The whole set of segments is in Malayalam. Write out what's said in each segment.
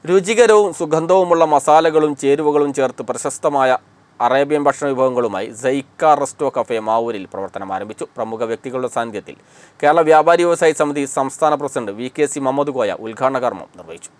രുചികരവും സുഗന്ധവുമുള്ള മസാലകളും ചേരുവകളും ചേർത്ത് പ്രശസ്തമായ അറേബ്യൻ ഭക്ഷണ വിഭവങ്ങളുമായി സൈക്ക റെസ്റ്റോ കഫേ മാവൂരിൽ പ്രവർത്തനം ആരംഭിച്ചു. പ്രമുഖ വ്യക്തികളുടെ സാന്നിധ്യത്തിൽ കേരള വ്യാപാരി വ്യവസായി സമിതി സംസ്ഥാന പ്രസിഡന്റ് VKC മുഹമ്മദ് കോയ ഉദ്ഘാടന കർമ്മം നിർവഹിച്ചു.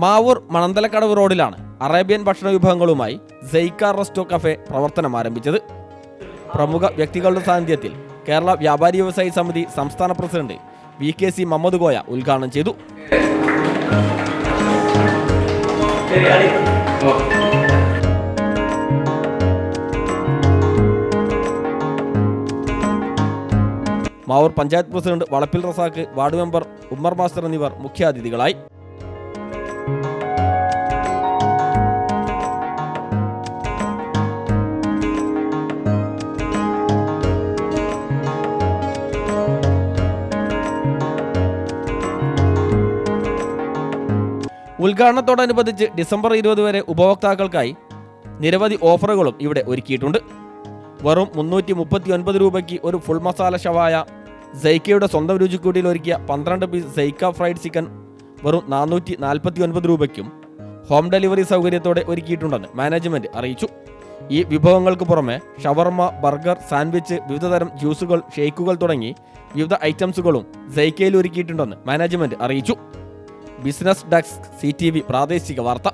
മാവൂർ മണന്തലക്കടവ് റോഡിലാണ് അറേബ്യൻ ഭക്ഷണ വിഭവങ്ങളുമായി സൈക്ക റെസ്റ്റോ കഫേ പ്രവർത്തനം ആരംഭിച്ചത്. പ്രമുഖ വ്യക്തികളുടെ സാന്നിധ്യത്തിൽ കേരള വ്യാപാരി വ്യവസായി സമിതി സംസ്ഥാന പ്രസിഡന്റ് VKC മുഹമ്മദ് കോയ ഉദ്ഘാടനം ചെയ്തു. മാവൂർ പഞ്ചായത്ത് പ്രസിഡന്റ് വളപ്പിൽ Razak, ward member Ummer master എന്നിവർ മുഖ്യാതിഥികളായി. ഉദ്ഘാടനത്തോടനുബന്ധിച്ച് ഡിസംബർ 20 വരെ ഉപഭോക്താക്കൾക്കായി നിരവധി ഓഫറുകളും ഇവിടെ ഒരുക്കിയിട്ടുണ്ട്. വെറും 339 രൂപയ്ക്ക് ഒരു ഫുൾ മസാല ഷവായ, സൈക്കയുടെ സ്വന്തം രുചിക്കൂട്ടിയിൽ ഒരുക്കിയ 12 പീസ് സൈക്ക ഫ്രൈഡ് ചിക്കൻ വെറും 449 രൂപയ്ക്കും ഹോം ഡെലിവറി സൗകര്യത്തോടെ ഒരുക്കിയിട്ടുണ്ടെന്ന് മാനേജ്മെന്റ് അറിയിച്ചു. ഈ വിഭവങ്ങൾക്ക് പുറമെ ഷവർമ, ബർഗർ, സാൻഡ്വിച്ച്, വിവിധതരം ജ്യൂസുകൾ, ഷേക്കുകൾ തുടങ്ങി വിവിധ ഐറ്റംസുകളും സൈക്കയിൽ ഒരുക്കിയിട്ടുണ്ടെന്ന് മാനേജ്മെന്റ് അറിയിച്ചു. ബിസിനസ് ഡെസ്ക് CTV പ്രാദേശിക വാർത്ത.